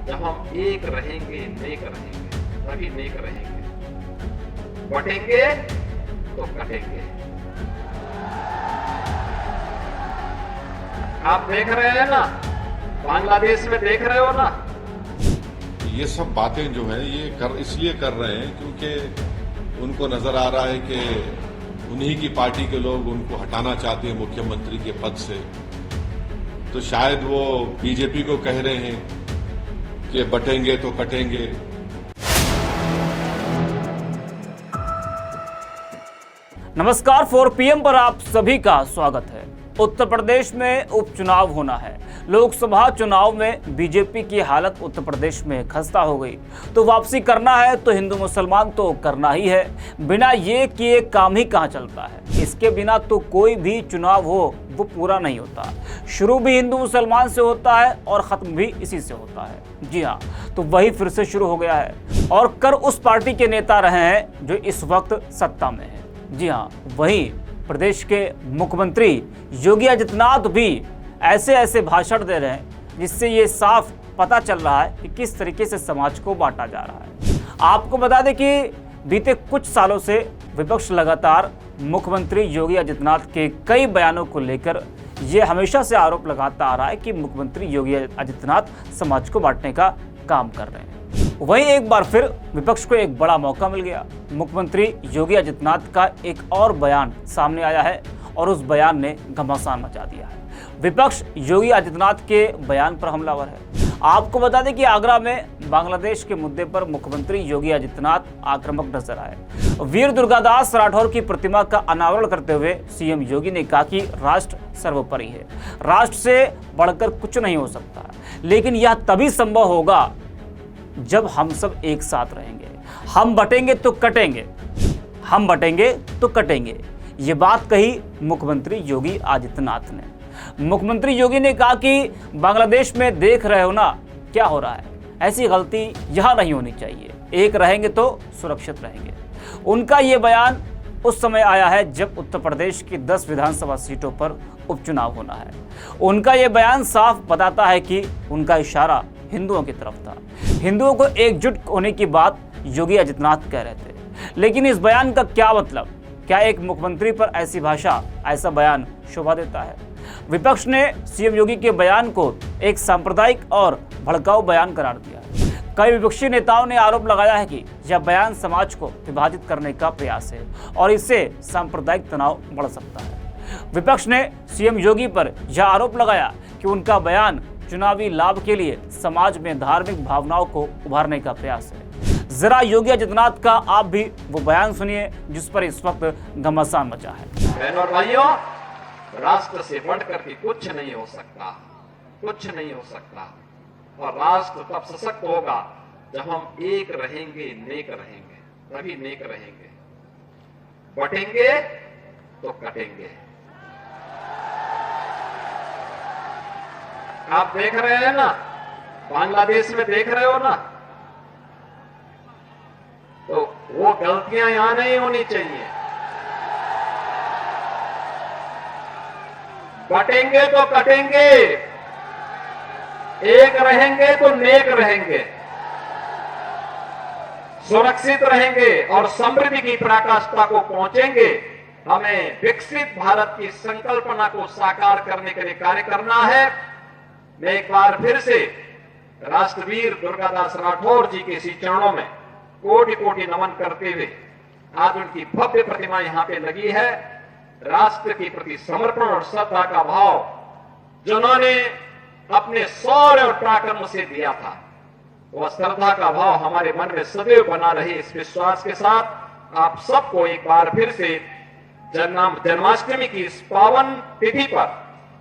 जब हम एक रहेंगे, नेक रहेंगे, तभी नेक रहेंगे। बटेंगे तो कटेंगे। आप देख रहे हैं ना, बांग्लादेश में देख रहे हो ना। ये सब बातें जो हैं ये इसलिए कर रहे हैं क्योंकि उनको नजर आ रहा है कि उन्हीं की पार्टी के लोग उनको हटाना चाहते हैं मुख्यमंत्री के पद से। तो शायद वो बीजेपी को कह रहे हैं कि बटेंगे तो कटेंगे। नमस्कार, 4 PM पर आप सभी का स्वागत है। उत्तर प्रदेश में उपचुनाव होना है। लोकसभा चुनाव में बीजेपी की हालत उत्तर प्रदेश में खस्ता हो गई, तो वापसी करना है तो हिंदू मुसलमान तो करना ही है। बिना ये किए काम ही कहाँ चलता है। इसके बिना तो कोई भी चुनाव हो वो पूरा नहीं होता। शुरू भी हिंदू मुसलमान से होता है और खत्म भी इसी से होता है। जी हाँ, तो वही फिर से शुरू हो गया है और कर उस पार्टी के नेता रहे हैं जो इस वक्त सत्ता में है। जी हाँ, वही प्रदेश के मुख्यमंत्री योगी आदित्यनाथ भी ऐसे भाषण दे रहे हैं जिससे ये साफ पता चल रहा है कि किस तरीके से समाज को बांटा जा रहा है। आपको बता दें कि बीते कुछ सालों से विपक्ष लगातार मुख्यमंत्री योगी आदित्यनाथ के कई बयानों को लेकर ये हमेशा से आरोप लगाता आ रहा है कि मुख्यमंत्री योगी आदित्यनाथ समाज को बांटने का काम कर रहे हैं। वहीं एक बार फिर विपक्ष को एक बड़ा मौका मिल गया। मुख्यमंत्री योगी आदित्यनाथ का एक और बयान सामने आया है और उस बयान ने घमासान मचा दिया है। विपक्ष योगी आदित्यनाथ के बयान पर हमलावर है। आपको बता दें कि आगरा में बांग्लादेश के मुद्दे पर मुख्यमंत्री योगी आदित्यनाथ आक्रामक नजर आए। वीर दुर्गादास राठौर की प्रतिमा का अनावरण करते हुए सीएम योगी ने कहा कि राष्ट्र सर्वोपरि है, राष्ट्र से बढ़कर कुछ नहीं हो सकता, लेकिन यह तभी संभव होगा जब हम सब एक साथ रहेंगे। हम बटेंगे तो कटेंगे, हम बटेंगे तो कटेंगे। ये बात कही मुख्यमंत्री योगी आदित्यनाथ ने। मुख्यमंत्री योगी ने कहा कि बांग्लादेश में देख रहे हो ना क्या हो रहा है, ऐसी गलती यहां नहीं होनी चाहिए। एक रहेंगे तो सुरक्षित रहेंगे। उनका ये बयान उस समय आया है जब उत्तर प्रदेश की 10 विधानसभा सीटों पर उपचुनाव होना है। उनका ये बयान साफ बताता है कि उनका इशारा हिंदुओं की तरफ था। हिंदुओं को एकजुट होने की बात योगी आदित्यनाथ कह रहे थे, लेकिन इस बयान का क्या मतलब? क्या एक मुख्यमंत्री पर ऐसी भाषा, ऐसा बयान शोभा देता है? विपक्ष ने सीएम योगी के बयान को एक सांप्रदायिक और भड़काऊ बयान करार दिया है। कई विपक्षी नेताओं ने आरोप लगाया है कि यह बयान समाज को विभाजित करने का प्रयास है और इससे सांप्रदायिक तनाव बढ़ सकता है। विपक्ष ने सीएम योगी पर यह आरोप लगाया कि उनका बयान चुनावी लाभ के लिए समाज में धार्मिक भावनाओं को उभारने का प्रयास है। जरा योगी आदित्यनाथ का आप भी वो बयान सुनिए जिस पर इस वक्त घमासान मचा है। बहनों और भाइयों, राष्ट्र से बढ़कर के कुछ नहीं हो सकता, कुछ नहीं हो सकता। और राष्ट्र तब सशक्त होगा जब हम एक रहेंगे, नेक रहेंगे, तभी नेक रहेंगे। बटेंगे तो कटेंगे। आप देख रहे हैं ना, बांग्लादेश में देख रहे हो ना। तो वो गलतियां यहां नहीं होनी चाहिए। बटेंगे तो कटेंगे, एक रहेंगे तो नेक रहेंगे, सुरक्षित रहेंगे और समृद्धि की पराकाष्ठा को पहुंचेंगे। हमें विकसित भारत की संकल्पना को साकार करने के लिए कार्य करना है। मैं एक बार फिर से राष्ट्रवीर दुर्गादास राठौर जी के इसी चरणों में कोटि कोटि नमन करते हुए, आज उनकी भव्य प्रतिमा यहां पे लगी है। राष्ट्र के प्रति समर्पण और श्रद्धा का भाव जिन्होंने अपने शौर्य और पराक्रम से दिया था, वह श्रद्धा का भाव हमारे मन में सदैव बना रहे। इस विश्वास के साथ आप सबको एक बार फिर से जन्माष्टमी की इस पावन तिथि पर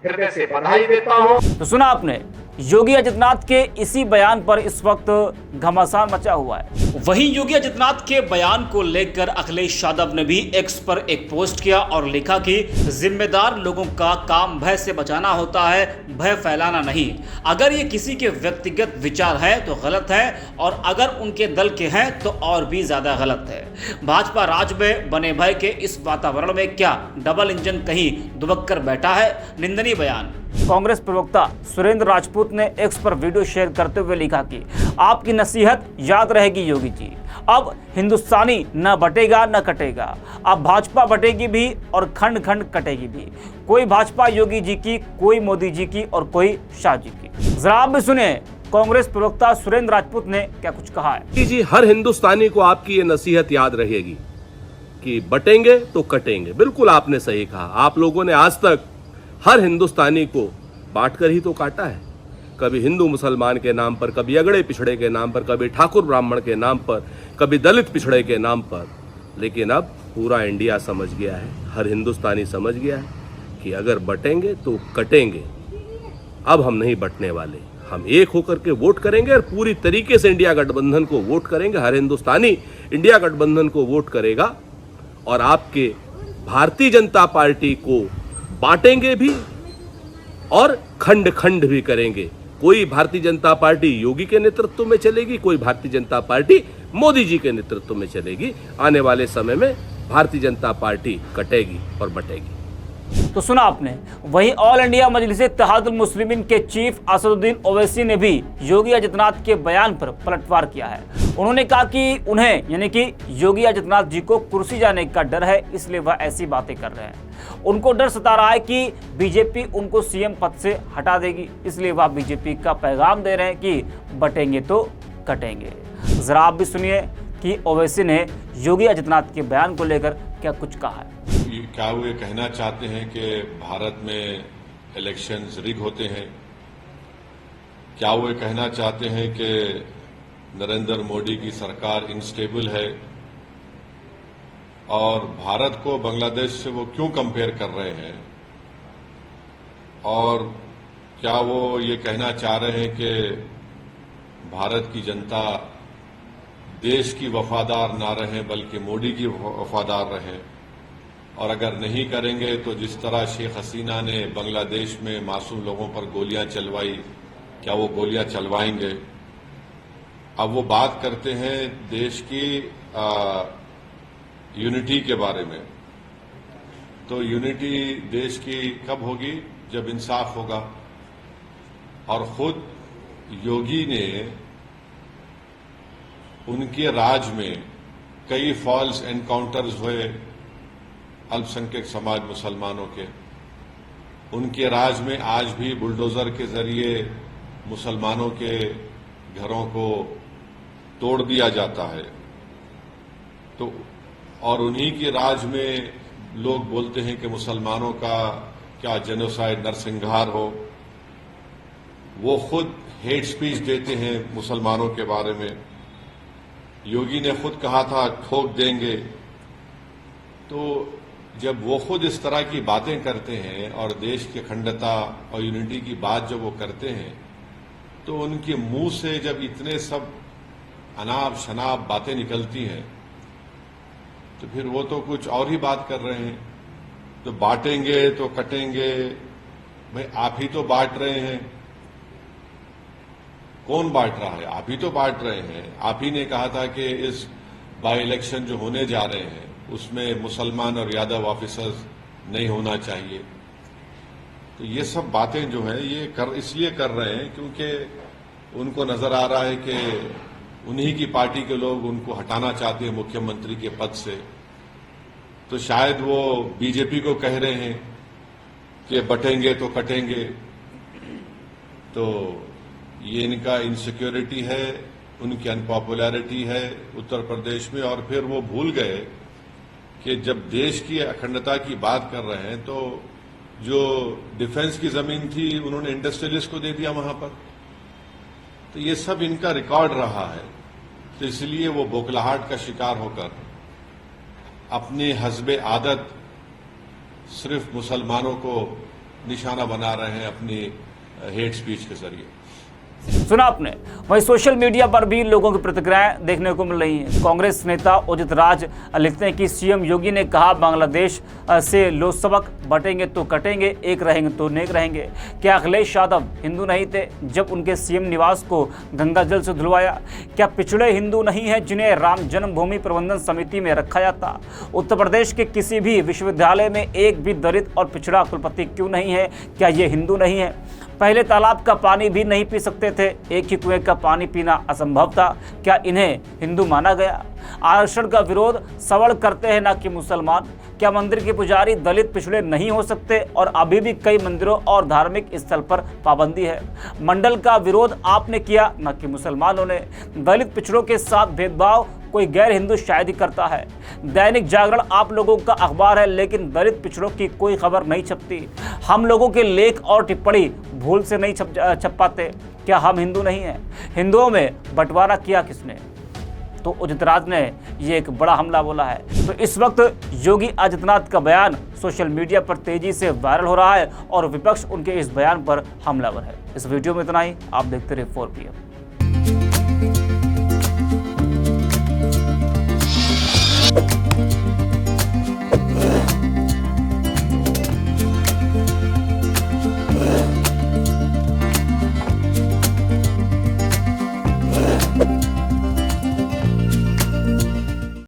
हृदय से बधाई देता हूं। तो सुना आपने, योगी आदित्यनाथ के इसी बयान पर इस वक्त घमासान मचा हुआ है। वहीं योगी आदित्यनाथ के बयान को लेकर अखिलेश यादव ने भी एक्स पर एक पोस्ट किया और लिखा कि जिम्मेदार लोगों का काम भय से बचाना होता है, भय फैलाना नहीं। अगर ये किसी के व्यक्तिगत विचार है तो गलत है, और अगर उनके दल के हैं तो और भी ज्यादा गलत है। भाजपा राज में बने भय के इस वातावरण में क्या डबल इंजन कहीं दुबक कर बैठा है? निंदनीय बयान। कांग्रेस प्रवक्ता सुरेंद्र राजपूत ने एक्स पर वीडियो शेयर करते हुए लिखा कि आपकी नसीहत याद रहेगी योगी जी। अब हिंदुस्तानी न बटेगा न कटेगा, अब भाजपा बटेगी भी और खंड खंड कटेगी भी। कोई भाजपा योगी जी की, कोई मोदी जी की और कोई शाह जी की। जरा आप भी सुनिए कांग्रेस प्रवक्ता सुरेंद्र राजपूत ने क्या कुछ कहा है। जी, हर हिंदुस्तानी को आपकी ये नसीहत याद रहेगी कि बटेंगे तो कटेंगे। बिल्कुल आपने सही कहा। आप लोगों ने आज तक हर हिंदुस्तानी को बांटकर ही तो काटा है। कभी हिंदू मुसलमान के नाम पर, कभी अगड़े पिछड़े के नाम पर, कभी ठाकुर ब्राह्मण के नाम पर, कभी दलित पिछड़े के नाम पर। लेकिन अब पूरा इंडिया समझ गया है, हर हिंदुस्तानी समझ गया है कि अगर बटेंगे तो कटेंगे। अब हम नहीं बटने वाले, हम एक होकर के वोट करेंगे और पूरी तरीके से इंडिया गठबंधन को वोट करेंगे। हर हिंदुस्तानी इंडिया गठबंधन को वोट करेगा और आपके भारतीय जनता पार्टी को बांटेंगे भी और खंड खंड भी करेंगे। कोई भारतीय जनता पार्टी योगी के नेतृत्व में चलेगी, कोई भारतीय जनता पार्टी मोदी जी के नेतृत्व में चलेगी। आने वाले समय में भारतीय जनता पार्टी कटेगी और बटेगी। तो सुना आपने। वहीं ऑल इंडिया मजलिस इत्तेहादुल मुस्लिमीन के चीफ असदुद्दीन ओवैसी ने भी योगी आदित्यनाथ के बयान पर पलटवार किया है। उन्होंने कहा कि उन्हें यानी कि योगी आदित्यनाथ जी को कुर्सी जाने का डर है, इसलिए वह ऐसी बातें कर रहे हैं। उनको डर सता रहा है कि बीजेपी उनको सीएम पद से हटा देगी, इसलिए वह बीजेपी का पैगाम दे रहे हैं कि बटेंगे तो कटेंगे। जरा आप भी सुनिए कि ओवैसी ने योगी आदित्यनाथ के बयान को लेकर क्या कुछ कहा है। क्या वो ये कहना चाहते हैं कि भारत में इलेक्शंस रिग होते हैं? क्या वो ये कहना चाहते हैं कि नरेंद्र मोदी की सरकार इनस्टेबल है? और भारत को बांग्लादेश से वो क्यों कंपेयर कर रहे हैं? और क्या वो ये कहना चाह रहे हैं कि भारत की जनता देश की वफादार ना रहे बल्कि मोदी की वफादार रहे? और अगर नहीं करेंगे तो जिस तरह शेख हसीना ने बांग्लादेश में मासूम लोगों पर गोलियां चलवाई, क्या वो गोलियां चलवाएंगे? अब वो बात करते हैं देश की यूनिटी के बारे में। तो यूनिटी देश की कब होगी? जब इंसाफ होगा। और खुद योगी ने उनके राज में कई फॉल्स एनकाउंटर्स हुए अल्पसंख्यक समाज मुसलमानों के। उनके राज में आज भी बुलडोजर के जरिए मुसलमानों के घरों को तोड़ दिया जाता है। तो और उन्हीं के राज में लोग बोलते हैं कि मुसलमानों का क्या जेनोसाइड नरसंहार हो। वो खुद हेट स्पीच देते हैं मुसलमानों के बारे में। योगी ने खुद कहा था ठोक देंगे। तो जब वो खुद इस तरह की बातें करते हैं और देश की अखंडता और यूनिटी की बात जब वो करते हैं, तो उनके मुंह से जब इतने सब अनाप शनाप बातें निकलती हैं, तो फिर वो तो कुछ और ही बात कर रहे हैं। तो बांटेंगे तो कटेंगे, भाई आप ही तो बांट रहे हैं। कौन बांट रहा है? आप ही तो बांट रहे हैं। आप ही ने कहा था कि इस बाई इलेक्शन जो होने जा रहे हैं उसमें मुसलमान और यादव ऑफिसर्स नहीं होना चाहिए। तो ये सब बातें जो हैं ये इसलिए कर रहे हैं क्योंकि उनको नजर आ रहा है कि उन्हीं की पार्टी के लोग उनको हटाना चाहते हैं मुख्यमंत्री के पद से। तो शायद वो बीजेपी को कह रहे हैं कि बटेंगे तो कटेंगे। तो ये इनका इनसिक्योरिटी है, उनकी अनपॉपुलैरिटी है उत्तर प्रदेश में। और फिर वो भूल गए कि जब देश की अखंडता की बात कर रहे हैं तो जो डिफेंस की जमीन थी उन्होंने इंडस्ट्रियलिस्ट को दे दिया वहां पर। तो ये सब इनका रिकॉर्ड रहा है। तो इसलिए वो बौखलाहट का शिकार होकर अपने हस्बे आदत सिर्फ मुसलमानों को निशाना बना रहे हैं अपनी हेट स्पीच के जरिए। सुना आपने। वहीं सोशल मीडिया पर भी लोगों की प्रतिक्रियाएं देखने को मिल रही हैं। कांग्रेस नेता उदित राज लिखते हैं कि सीएम योगी ने कहा बांग्लादेश से लो सबक, बटेंगे तो कटेंगे, एक रहेंगे तो नेक रहेंगे। क्या अखिलेश यादव हिंदू नहीं थे जब उनके सीएम निवास को गंगा जल से धुलवाया? क्या पिछड़े हिंदू नहीं हैं जिन्हें राम जन्मभूमि प्रबंधन समिति में रखा जाता? उत्तर प्रदेश के किसी भी विश्वविद्यालय में एक भी दलित और पिछड़ा कुलपति क्यों नहीं है? क्या ये हिंदू नहीं है? पहले तालाब का पानी भी नहीं पी सकते थे, एक ही कुएं का पानी पीना असंभव था। क्या इन्हें हिंदू माना गया? आरक्षण का विरोध सवर्ण करते हैं ना कि मुसलमान। क्या मंदिर के पुजारी दलित पिछड़े नहीं हो सकते? और अभी भी कई मंदिरों और धार्मिक स्थल पर पाबंदी है। मंडल का विरोध आपने किया ना कि मुसलमानों ने। दलित पिछड़ों के साथ भेदभाव कोई गैर हिंदू शायद ही करता है। दैनिक जागरण आप लोगों का अखबार है, लेकिन दलित पिछड़ों की कोई खबर नहीं छपती। हम लोगों के लेख और टिप्पणी भूल से नहीं छप पाते। क्या हम हिंदू नहीं हैं? हिंदुओं में बंटवारा किया किसने? तो उदित राज ने ये एक बड़ा हमला बोला है। तो इस वक्त योगी आदित्यनाथ का बयान सोशल मीडिया पर तेजी से वायरल हो रहा है और विपक्ष उनके इस बयान पर हमलावर है। इस वीडियो में इतना ही। आप देखते रहिए 4PM।